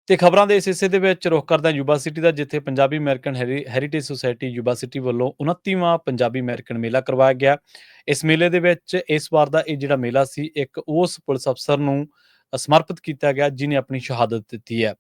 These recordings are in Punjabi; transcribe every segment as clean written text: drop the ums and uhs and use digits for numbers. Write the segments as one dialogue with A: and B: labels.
A: ਤੇ ਖਬਰਾਂ ਦੇ ਇਸ ਹਿੱਸੇ ਦੇ ਵਿੱਚ ਰੁੱਖ ਕਰਦੇ ਹਾਂ ਯੂਬਾ ਸਿਟੀ ਦਾ, ਜਿੱਥੇ Punjabi American heritage society Yuba city ਵੱਲੋਂ 29ਵਾਂ ਪੰਜਾਬੀ ਅਮਰੀਕਨ ਮੇਲਾ ਕਰਵਾਇਆ ਗਿਆ। ਇਸ ਮੇਲੇ ਦੇ ਵਿੱਚ ਇਸ ਵਾਰ ਦਾ ਇਹ ਜਿਹੜਾ ਮੇਲਾ ਸੀ, ਇੱਕ ਉਸ ਪੁਲਿਸ ਅਫਸਰ ਨੂੰ ਸਮਰਪਿਤ ਕੀਤਾ ਗਿਆ ਜਿਨੇ ਆਪਣੀ ਸ਼ਹਾਦਤ ਦਿੱਤੀ ਹੈ।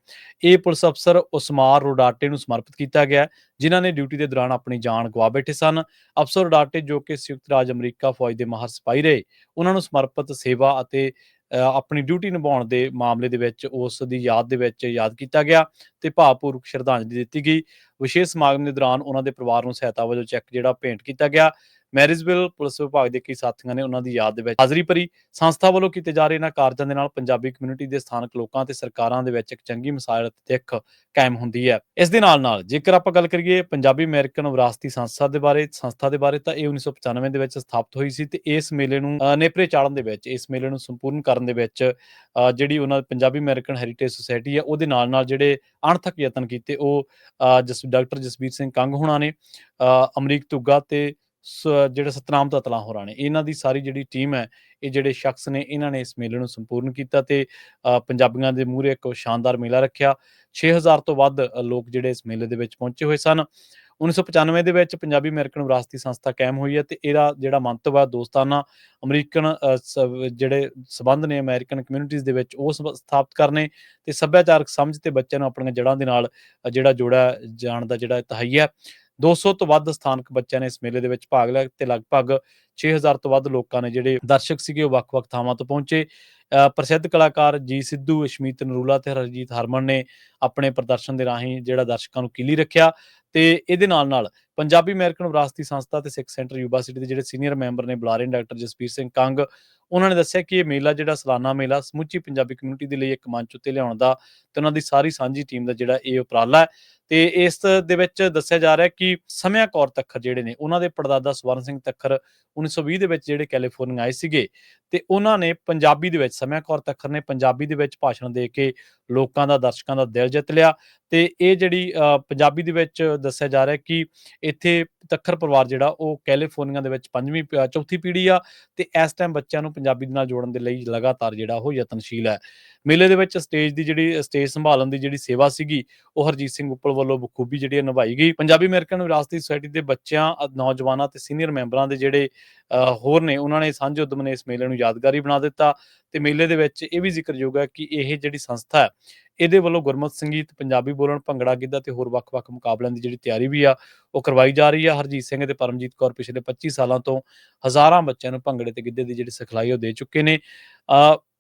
A: ਇਹ ਪੁਲਿਸ ਅਫਸਰ ਉਸਮਾਰ ਰੋਡਾਟੇ ਨੂੰ ਸਮਰਪਿਤ ਕੀਤਾ ਗਿਆ, ਜਿਨ੍ਹਾਂ ਨੇ ਡਿਊਟੀ ਦੇ ਦੌਰਾਨ ਆਪਣੀ ਜਾਨ ਗਵਾ ਬੈਠੇ ਸਨ। ਅਫਸਰ ਰੋਡਾਟੇ, ਜੋ ਕਿ ਸੰਯੁਕਤ ਰਾਜ ਅਮਰੀਕਾ ਫੌਜ ਦੇ ਮਾਹਰ ਸਿਪਾਹੀ ਰਹੇ, ਉਹਨਾਂ ਨੂੰ ਸਮਰਪਿਤ ਸੇਵਾ ਅਤੇ ਆਪਣੀ ਡਿਊਟੀ ਨਿਭਾਉਣ ਦੇ ਮਾਮਲੇ ਦੇ ਵਿੱਚ ਉਸ ਦੀ ਯਾਦ ਦੇ ਵਿੱਚ ਯਾਦ ਕੀਤਾ ਗਿਆ ਤੇ ਭਾਵਪੂਰਵਕ ਸ਼ਰਧਾਂਜਲੀ ਦਿੱਤੀ ਗਈ। ਵਿਸ਼ੇਸ਼ ਸਮਾਗਮ ਦੇ ਦੌਰਾਨ ਉਹਨਾਂ ਦੇ ਪਰਿਵਾਰ ਨੂੰ ਸਹਾਇਤਾ ਵਜੋਂ ਚੈੱਕ ਜਿਹੜਾ ਭੇਂਟ ਕੀਤਾ ਗਿਆ। ਮੈਰਿਜਵਿਲ ਪੁਲਿਸ ਵਿਭਾਗ ਦੇ ਕਈ ਸਾਥੀਆਂ ਨੇ ਉਹਨਾਂ ਦੀ ਯਾਦ ਦੇ ਵਿੱਚ ਹਾਜ਼ਰੀ ਭਰੀ। ਸੰਸਥਾ ਵੱਲੋਂ ਕੀਤੇ ਜਾ ਰਹੇ ਇਹਨਾਂ ਕਾਰਜਾਂ ਦੇ ਨਾਲ ਪੰਜਾਬੀ ਕਮਿਊਨਿਟੀ ਦੇ ਸਥਾਨਕ ਲੋਕਾਂ ਤੇ ਸਰਕਾਰਾਂ ਦੇ ਵਿੱਚ ਇੱਕ ਚੰਗੀ ਮਿਸਾਲ ਅਤੇ ਦਿੱਖ ਕਾਇਮ ਹੁੰਦੀ ਹੈ। ਇਸ ਦੇ ਨਾਲ ਜੇਕਰ ਆਪਾਂ ਗੱਲ ਕਰੀਏ ਪੰਜਾਬੀ ਅਮਰੀਕਨ ਵਿਰਾਸਤੀ ਸੰਸਥਾ ਦੇ ਬਾਰੇ ਤਾਂ ਇਹ 1995 ਦੇ ਵਿੱਚ ਸਥਾਪਿਤ ਹੋਈ ਸੀ ਤੇ ਇਸ ਮੇਲੇ ਨੂੰ ਨੇਪਰੇ ਚਾੜਨ ਦੇ ਵਿੱਚ, ਇਸ ਮੇਲੇ ਨੂੰ ਸੰਪੂਰਨ ਕਰਨ ਦੇ ਵਿੱਚ ਜਿਹੜੀ ਉਹਨਾਂ ਪੰਜਾਬੀ ਅਮਰੀਕਨ ਹੈਰੀਟੇਜ ਸੁਸਾਇਟੀ ਹੈ, ਉਹਦੇ ਨਾਲ ਜਿਹੜੇ ਅਣਥੱਕ ਯਤਨ ਕੀਤੇ ਉਹ ਡਾਕਟਰ ਜਸਬੀਰ ਸਿੰਘ ਕੰਗ ਹੋਣਾ ਨੇ, ਅਮਰੀਕ ਤੁੱਗਾ ਤੇ ਜਿਹੜੇ ਸਤਨਾਮ ਤਤਲਾ ਹੋਰਾਂ ਨੇ, ਇਹਨਾਂ ਦੀ ਸਾਰੀ ਜਿਹੜੀ ਟੀਮ ਹੈ, ਇਹ ਜਿਹੜੇ ਸ਼ਖਸ ਨੇ, ਇਹਨਾਂ ਨੇ ਇਸ ਮੇਲੇ ਨੂੰ ਸੰਪੂਰਨ ਕੀਤਾ ਤੇ ਪੰਜਾਬੀਆਂ ਦੇ ਮੂਹਰੇ ਇੱਕ ਸ਼ਾਨਦਾਰ ਮੇਲਾ ਰੱਖਿਆ। 6000 ਤੋਂ ਵੱਧ ਲੋਕ ਜਿਹੜੇ ਇਸ ਮੇਲੇ ਦੇ ਵਿੱਚ ਪਹੁੰਚੇ ਹੋਏ ਸਨ। 1995 ਦੇ ਵਿੱਚ ਪੰਜਾਬੀ ਅਮਰੀਕਨ ਵਿਰਾਸਤੀ ਸੰਸਥਾ ਕਾਇਮ ਹੋਈ ਹੈ ਤੇ ਇਹਦਾ ਜਿਹੜਾ ਮੰਤਵ ਹੈ ਦੋਸਤਾਨਾ ਅਮਰੀਕਨ ਜਿਹੜੇ ਸਬੰਧ ਨੇ ਅਮਰੀਕਨ ਕਮਿਊਨਿਟੀਜ਼ ਦੇ ਵਿੱਚ ਉਹ ਸਥਾਪਿਤ ਕਰਨੇ ਤੇ ਸੱਭਿਆਚਾਰਕ ਸਮਝ ਤੇ ਬੱਚਿਆਂ ਨੂੰ ਆਪਣੀਆਂ ਜੜ੍ਹਾਂ ਦੇ ਨਾਲ ਜਿਹੜਾ ਜੋੜਿਆ ਜਾਣ ਦਾ ਜਿਹੜਾ ਤਹੱਈਆ। 200 ਤੋਂ ਵੱਧ ਸਥਾਨਕ ਬੱਚਿਆਂ ਨੇ ਇਸ ਮੇਲੇ ਦੇ ਵਿੱਚ ਭਾਗ ਲਿਆ ਤੇ ਲਗਭਗ 6000 ਤੋਂ ਵੱਧ ਲੋਕਾਂ ਨੇ ਜਿਹੜੇ ਦਰਸ਼ਕ ਸੀਗੇ ਉਹ ਵੱਖ-ਵੱਖ ਥਾਵਾਂ ਤੋਂ ਪਹੁੰਚੇ। ਪ੍ਰਸਿੱਧ ਕਲਾਕਾਰ ਜੀ ਸਿੱਧੂ, ਅਸ਼ਮੀਤ ਨਰੂਲਾ ਤੇ ਹਰਜੀਤ ਹਰਮਨ ਨੇ ਆਪਣੇ ਪ੍ਰਦਰਸ਼ਨ ਦੇ ਰਾਹੀਂ ਜਿਹੜਾ ਦਰਸ਼ਕਾਂ ਨੂੰ ਕੀਲੀ ਰੱਖਿਆ ਤੇ ਇਹਦੇ ਨਾਲ ਪੰਜਾਬੀ ਅਮਰੀਕਨ ਵਿਰਾਸਤੀ ਸੰਸਥਾ ਤੇ ਸਿੱਖ ਸੈਂਟਰ ਯੂਬਾ ਸਿਟੀ ਦੇ ਜਿਹੜੇ ਸੀਨੀਅਰ ਮੈਂਬਰ ਨੇ ਬੁਲਾਰੇ ਡਾਕਟਰ ਜਸਬੀਰ ਸਿੰਘ ਕੰਗ, ਉਹਨਾਂ ਨੇ ਦੱਸਿਆ ਕਿ ਇਹ ਮੇਲਾ ਜਿਹੜਾ ਸਾਲਾਨਾ ਮੇਲਾ ਸਮੁੱਚੀ ਪੰਜਾਬੀ ਕਮਿਊਨਿਟੀ ਦੇ ਲਈ ਇੱਕ ਮੰਚ ਉੱਤੇ ਲਿਆਉਣ ਦਾ ਤੇ ਉਹਨਾਂ ਦੀ ਸਾਰੀ ਸਾਂਝੀ ਟੀਮ ਦਾ ਜਿਹੜਾ ਇਹ ਉਪਰਾਲਾ ਹੈ। ਤੇ ਇਸ ਦੇ ਵਿੱਚ ਦੱਸਿਆ ਜਾ ਰਿਹਾ ਕਿ ਸਮਿਆ ਕੌਰ ਤੱਖਰ ਜਿਹੜੇ ਨੇ, ਉਹਨਾਂ ਦੇ ਪੜਦਾਦਾ ਸਵਰਨ ਸਿੰਘ ਤੱਖਰ 1920 ਦੇ ਵਿੱਚ ਜਿਹੜੇ ਕੈਲੀਫੋਰਨੀਆ ਆਏ ਸੀਗੇ ਤੇ ਉਹਨਾਂ ਨੇ ਪੰਜਾਬੀ ਦੇ ਵਿੱਚ, ਸਮਿਆ ਕੌਰ ਤੱਖਰ ਨੇ ਪੰਜਾਬੀ ਦੇ ਵਿੱਚ ਭਾਸ਼ਣ ਦੇ ਕੇ ਲੋਕਾਂ ਦਾ, ਦਰਸ਼ਕਾਂ ਦਾ ਦਿਲ ਜਿੱਤ ਲਿਆ ਤੇ ਇਹ ਜਿਹੜੀ ਪੰਜਾਬੀ ਦੇ ਵਿੱਚ ਦੱਸਿਆ ਜਾ ਰਿਹਾ ਕਿ ਇੱਥੇ ਤੱਖਰ ਪਰਿਵਾਰ ਜਿਹੜਾ ਉਹ ਕੈਲੀਫੋਰਨੀਆ ਦੇ ਵਿੱਚ ਚੌਥੀ ਪੀੜ੍ਹੀ ਆ ਤੇ ਇਸ ਟਾਈਮ ਬੱਚਿਆਂ ਨੂੰ ਪੰਜਾਬੀ ਦੇ ਨਾਲ ਜੋੜਨ ਦੇ ਲਈ ਲਗਾਤਾਰ ਜਿਹੜਾ ਉਹ ਯਤਨਸ਼ੀਲ ਹੈ। ਮੇਲੇ ਦੇ ਵਿੱਚ ਸਟੇਜ ਸੰਭਾਲਣ ਦੀ ਜਿਹੜੀ ਸੇਵਾ ਸੀਗੀ ਉਹ ਹਰਜੀਤ ਸਿੰਘ ਉੱਪਲ ਵੱਲੋਂ ਬਖੂਬੀ ਜਿਹੜੀ ਨਿਭਾਈ ਗਈ। ਪੰਜਾਬੀ ਅਮਰੀਕਨ ਵਿਰਾਸਤੀ ਸੁਸਾਇਟੀ ਦੇ ਬੱਚਿਆਂ, ਨੌਜਵਾਨਾਂ ਤੇ ਸੀਨੀਅਰ ਮੈਂਬਰਾਂ ਦੇ ਜਿਹੜੇ ਹੋਰ ਨੇ, ਉਹਨਾਂ ਨੇ ਸਾਂਝੇ ਉਦਮ ਨੇ ਇਸ ਮੇਲੇ ਨੂੰ ਯਾਦਗਾਰੀ ਬਣਾ ਦਿੱਤਾ ਤੇ ਮੇਲੇ ਦੇ ਵਿੱਚ ਇਹ ਵੀ ਜ਼ਿਕਰਯੋਗ ਹੈ ਕਿ ਇਹ ਜਿਹੜੀ ਸੰਸਥਾ ਹੈ, ਇਹਦੇ ਵੱਲੋਂ ਗੁਰਮਤਿ ਸੰਗੀਤ, ਪੰਜਾਬੀ ਬੋਲਣ, ਭੰਗੜਾ, ਗਿੱਧਾ ਤੇ ਹੋਰ ਵੱਖ-ਵੱਖ ਮੁਕਾਬਲਿਆਂ ਦੀ ਜਿਹੜੀ ਤਿਆਰੀ ਵੀ ਆ ਉਹ ਕਰਵਾਈ ਜਾ ਰਹੀ ਆ। ਹਰਜੀਤ ਸਿੰਘ ਤੇ ਪਰਮਜੀਤ ਕੌਰ ਪਿਛਲੇ 25 ਸਾਲਾਂ ਤੋਂ ਹਜ਼ਾਰਾਂ ਬੱਚਿਆਂ ਨੂੰ ਭੰਗੜੇ ਤੇ ਗਿੱਧੇ ਦੀ ਜਿਹੜੀ ਸਿਖਲਾਈ ਉਹ ਦੇ ਚੁੱਕੇ ਨੇ।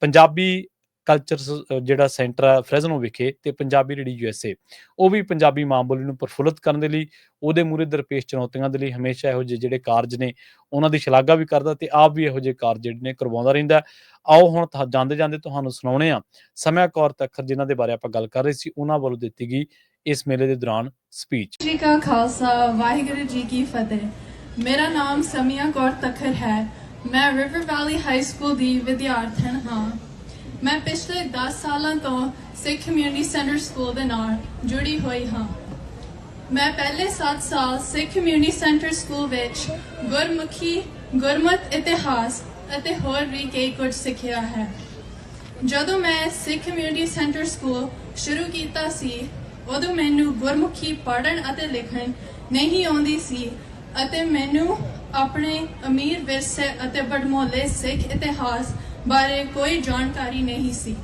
A: ਪੰਜਾਬੀ ਕਲਚਰ ਜਿਹੜਾ ਸੈਂਟਰ ਹੈ ਫਰੈਜ਼ਨੋ ਵਿਖੇ ਤੇ ਪੰਜਾਬੀ ਰੇਡੀਓ USA, ਉਹ ਵੀ ਪੰਜਾਬੀ ਮਾਂ ਬੋਲੀ ਨੂੰ ਪ੍ਰਫੁੱਲਤ ਕਰਨ ਦੇ ਲਈ, ਉਹਦੇ ਮੂਹਰੇ ਦਰਪੇਸ਼ ਚੁਣੌਤੀਆਂ ਦੇ ਲਈ ਹਮੇਸ਼ਾ ਇਹੋ ਜਿਹੇ ਜਿਹੜੇ ਕਾਰਜ ਨੇ ਉਹਨਾਂ ਦੀ ਸ਼ਲਾਘਾ ਵੀ ਕਰਦਾ ਤੇ ਆਪ ਵੀ ਇਹੋ ਜਿਹੇ ਕਾਰਜ ਜਿਹੜੇ ਨੇ ਕਰਵਾਉਂਦਾ ਰਹਿੰਦਾ। ਆਓ ਹੁਣ ਜਾਂਦੇ ਤੁਹਾਨੂੰ ਸੁਣਾਉਣੇ ਆ ਸਮਿਆ ਕੌਰ ਤੱਖਰ, ਜਿਨ੍ਹਾਂ ਦੇ ਬਾਰੇ ਆਪਾਂ ਗੱਲ ਕਰ ਰਹੇ ਸੀ, ਉਹਨਾਂ ਵੱਲੋਂ ਦਿੱਤੀ ਗਈ ਇਸ ਮੇਲੇ ਦੇ ਦੌਰਾਨ ਸਪੀਚ।
B: ਜੀ ਕਾ ਖਾਲਸਾ, ਵਾਹਿਗੁਰੂ ਜੀ ਕੀ ਫਤਿਹ। ਮੇਰਾ ਨਾਮ ਸਮਿਆ ਕੌਰ ਤੱਖਰ ਹੈ। ਮੈਂ ਰਿਵਰ ਵੈਲੀ ਹਾਈ ਸਕੂਲ ਦੀ ਵਿਦਿਆਰਥਣ ਹਾਂ। ਮੈਂ ਪਿਛਲੇ 10 ਸਾਲਾਂ ਤੋਂ ਸਿੱਖ ਕਮਿਊਨਿਟੀ ਸੈਂਟਰ ਸਕੂਲ ਦੇ ਨਾਲ ਜੁੜੀ ਹੋਈ ਹਾਂ। ਮੈਂ ਪਹਿਲੇ 7 ਸਾਲ ਸਿੱਖ ਕਮਿਊਨਿਟੀ ਸੈਂਟਰ ਸਕੂਲ ਵਿੱਚ ਗੁਰਮੁਖੀ, ਗੁਰਮਤਿ ਇਤਿਹਾਸ ਅਤੇ ਹੋਰ ਵੀ ਕਈ ਕੁਝ ਸਿੱਖਿਆ ਹੈ। ਜਦੋਂ ਮੈਂ ਸਿੱਖ ਕਮਿਊਨਿਟੀ ਸੈਂਟਰ ਸਕੂਲ ਸ਼ੁਰੂ ਕੀਤਾ ਸੀ, ਉਦੋਂ ਮੈਨੂੰ ਗੁਰਮੁਖੀ ਪੜ੍ਹਨ ਅਤੇ ਲਿਖਣ ਨਹੀਂ ਆਉਂਦੀ ਸੀ ਅਤੇ ਮੈਨੂੰ ਆਪਣੇ ਅਮੀਰ ਵਿਰਸੇ ਅਤੇ ਵਡਮੁੱਲੇ ਸਿੱਖ ਇਤਿਹਾਸ ਬਾਰੇ ਕੋਈ ਜਾਣਕਾਰੀ ਨਹੀਂ ਸੀ।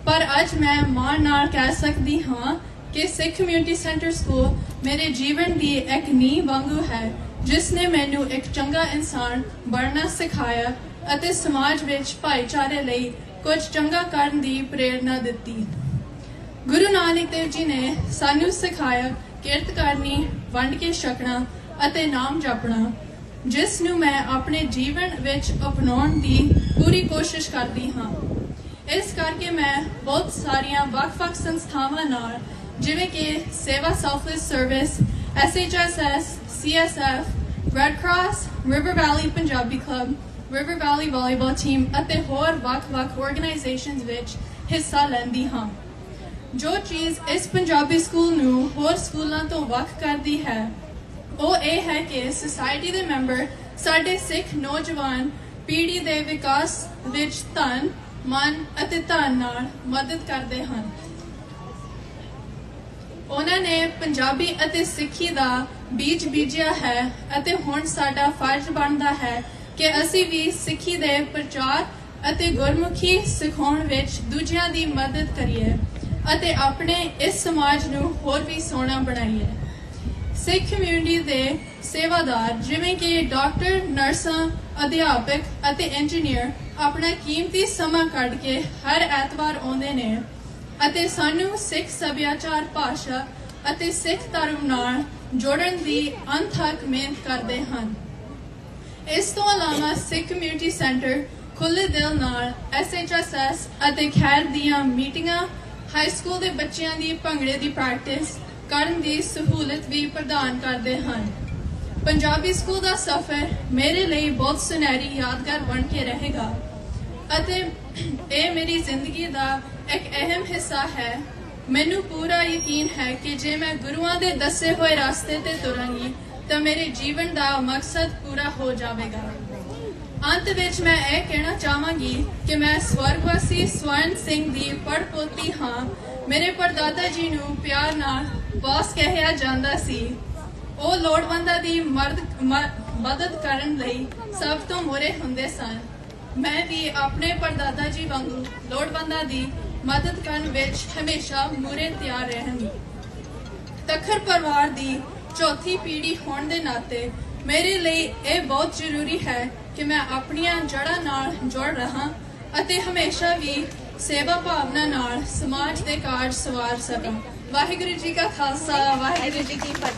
B: ਪਰ ਅੱਜ ਮੈਂ ਮਾਣ ਨਾਲ ਕਹਿ ਸਕਦੀ ਹਾਂ ਕਿ ਸਿੱਖ ਕਮਿਊਨਿਟੀ ਸੈਂਟਰ ਸਕੂਲ ਮੇਰੇ ਜੀਵਨ ਦੀ ਇੱਕ ਨੀਂਹ ਵਾਂਗੂ ਹੈ, ਜਿਸ ਨੇ ਮੈਨੂੰ ਇੱਕ ਚੰਗਾ ਇਨਸਾਨ ਬਣਨਾ ਸਿਖਾਇਆ ਅਤੇ ਸਮਾਜ ਵਿੱਚ ਭਾਈਚਾਰੇ ਲਈ ਕੁਝ ਚੰਗਾ ਕਰਨ ਦੀ ਪ੍ਰੇਰਨਾ ਦਿੱਤੀ। ਗੁਰੂ ਨਾਨਕ ਦੇਵ ਜੀ ਨੇ ਸਾਨੂੰ ਸਿਖਾਇਆ ਕਿਰਤ ਕਰਨੀ, ਵੰਡ ਕੇ ਛਕਣਾ ਅਤੇ ਨਾਮ ਜਪਣਾ, ਜਿਸ ਨੂੰ ਮੈਂ ਆਪਣੇ ਜੀਵਨ ਵਿੱਚ ਅਪਣਾਉਣ ਦੀ ਪੂਰੀ ਕੋਸ਼ਿਸ਼ ਕਰਦੀ ਹਾਂ। ਇਸ ਕਰਕੇ ਮੈਂ ਬਹੁਤ ਸਾਰੀਆਂ ਵੱਖ-ਵੱਖ ਸੰਸਥਾਵਾਂ ਨਾਲ, ਜਿਵੇਂ ਕਿ Seva selfless service, SHSS, CSF, red cross, river valley Punjabi club, river valley volleyball team ਅਤੇ ਹੋਰ ਵੱਖ-ਵੱਖ ਆਰਗੇਨਾਈਜੇਸ਼ਨਸ ਵਿੱਚ ਹਿੱਸਾ ਲੈਂਦੀ ਹਾਂ। ਜੋ ਚੀਜ਼ ਇਸ ਪੰਜਾਬੀ ਸਕੂਲ ਨੂੰ ਹੋਰ ਸਕੂਲਾਂ ਤੋਂ ਵੱਖ ਕਰਦੀ ਹੈ, ਉਹ ਇਹ ਹੈ ਕਿ ਸੁਸਾਇਟੀ ਦੇ ਮੈਂਬਰ ਸਾਡੇ ਸਿੱਖ ਨੌਜਵਾਨ ਪੀੜ੍ਹੀ ਦੇ ਵਿਕਾਸ ਵਿੱਚ ਤਨ, ਮਨ ਅਤੇ ਧਨ ਨਾਲ ਮਦਦ ਕਰਦੇ ਹਨ। ਉਹਨਾਂ ਨੇ ਪੰਜਾਬੀ ਅਤੇ ਸਿੱਖੀ ਦਾ ਬੀਜ ਬੀਜਿਆ ਹੈ ਅਤੇ ਹੁਣ ਸਾਡਾ ਫਰਜ਼ ਬਣਦਾ ਹੈ ਕਿ ਅਸੀਂ ਵੀ ਸਿੱਖੀ ਦੇ ਪ੍ਰਚਾਰ ਅਤੇ ਗੁਰਮੁਖੀ ਸਿਖਾਉਣ ਵਿੱਚ ਦੂਜਿਆਂ ਦੀ ਮਦਦ ਕਰੀਏ ਅਤੇ ਆਪਣੇ ਇਸ ਸਮਾਜ ਨੂੰ ਹੋਰ ਵੀ ਸੋਹਣਾ ਬਣਾਈਏ। ਸਿੱਖ ਕਮਿਊਨਿਟੀ ਦੇ ਸੇਵਾਦਾਰ ਜਿਵੇਂ ਕਿ ਡਾਕਟਰ, ਨਰਸਾਂ, ਅਧਿਆਪਕ ਅਤੇ ਇੰਜੀਨੀਅਰ ਆਪਣਾ ਕੀਮਤੀ ਸਮਾਂ ਕੱਢ ਕੇ ਹਰ ਐਤਵਾਰ ਆਉਂਦੇ ਨੇ ਅਤੇ ਸਾਨੂੰ ਸਿੱਖ ਸੱਭਿਆਚਾਰ, ਭਾਸ਼ਾ ਅਤੇ ਸਿੱਖ ਧਰਮ ਨਾਲ ਜੋੜਨ ਦੀ ਅਣਥੱਕ ਮਿਹਨਤ ਕਰਦੇ ਹਨ। ਇਸ ਤੋਂ ਇਲਾਵਾ ਸਿੱਖ ਕਮਿਊਨਿਟੀ ਸੈਂਟਰ ਖੁੱਲ੍ਹੇ ਦਿਲ ਨਾਲ SHSS ਅਤੇ ਖੈਰ ਦੀਆਂ ਮੀਟਿੰਗਾਂ, ਹਾਈ ਸਕੂਲ ਦੇ ਬੱਚਿਆਂ ਦੀ ਭੰਗੜੇ ਦੀ ਪ੍ਰੈਕਟਿਸ ਕਰਨ ਦੀ ਸਹੂਲਤ ਵੀ ਪ੍ਰਦਾਨ ਕਰਦੇ ਹਨ। ਪੰਜਾਬੀ ਸਕੂਲ ਦਾ ਸਫ਼ਰ ਮੇਰੇ ਲਈ ਬਹੁਤ ਸੁਨਹਿਰੀ ਯਾਦਗਾਰ ਬਣ ਕੇ ਰਹੇਗਾ ਅਤੇ ਇਹ ਮੇਰੀ ਜ਼ਿੰਦਗੀ ਦਾ ਇੱਕ ਅਹਿਮ ਹਿੱਸਾ ਹੈ। ਮੈਨੂੰ ਪੂਰਾ ਯਕੀਨ ਹੈ ਕਿ ਜੇ ਮੈਂ ਗੁਰੂਆਂ ਦੇ ਦੱਸੇ ਹੋਏ ਰਸਤੇ ਤੇ ਤੁਰਾਂਗੀ ਤਾਂ ਮੇਰੇ ਜੀਵਨ ਦਾ ਮਕਸਦ ਪੂਰਾ ਹੋ ਜਾਵੇਗਾ। ਅੰਤ ਵਿੱਚ ਮੈਂ ਇਹ ਕਹਿਣਾ ਚਾਹਾਂਗੀ ਕਿ ਮੈਂ ਸਵਰਗਵਾਸੀ ਸਵਰਨ ਸਿੰਘ ਦੀ ਪੜਪੋਤੀ ਹਾਂ। ਮੇਰੇ ਪੜਦਾਦਾ ਜੀ ਨੂੰ ਪਿਆਰ ਨਾਲ ਬੌਸ ਕਿਹਾ ਜਾਂਦਾ ਸੀ। ਉਹ ਲੋੜਵੰਦਾਂ ਦੀ ਮਦਦ ਕਰਨ ਲਈ ਸਭ ਤੋਂ ਮੋਹਰੇ ਹੁੰਦੇ ਸਨ। ਮੈਂ ਵੀ ਆਪਣੇ ਪੜਦਾਦਾ ਜੀ ਵਾਂਗੂ ਲੋੜਵੰਦਾਂ ਦੀ ਮਦਦ ਕਰਨ ਵਿੱਚ ਹਮੇਸ਼ਾ ਮੂਹਰੇ ਤਿਆਰ ਰਹਾਂਗੀ। ਤੱਖਰ ਪਰਿਵਾਰ ਦੀ ਚੌਥੀ ਪੀੜ੍ਹੀ ਹੋਣ ਦੇ ਨਾਤੇ ਮੇਰੇ ਲਈ ਇਹ ਬਹੁਤ ਜ਼ਰੂਰੀ ਹੈ ਕਿ ਮੈਂ ਆਪਣੀਆਂ ਜੜ੍ਹਾਂ ਨਾਲ ਜੁੜ ਰਹਾਂ ਅਤੇ ਹਮੇਸ਼ਾ ਵੀ ਸੇਵਾ ਭਾਵਨਾ ਨਾਲ ਸਮਾਜ ਦੇ ਕਾਰਜ ਸਵਾਰ ਸਕਾਂ। ਵਾਹਿਗੁਰੂ ਜੀ ਕਾ ਖਾਲਸਾ, ਵਾਹਿਗੁਰੂ ਜੀ ਕੀ ਫਤਿਹ।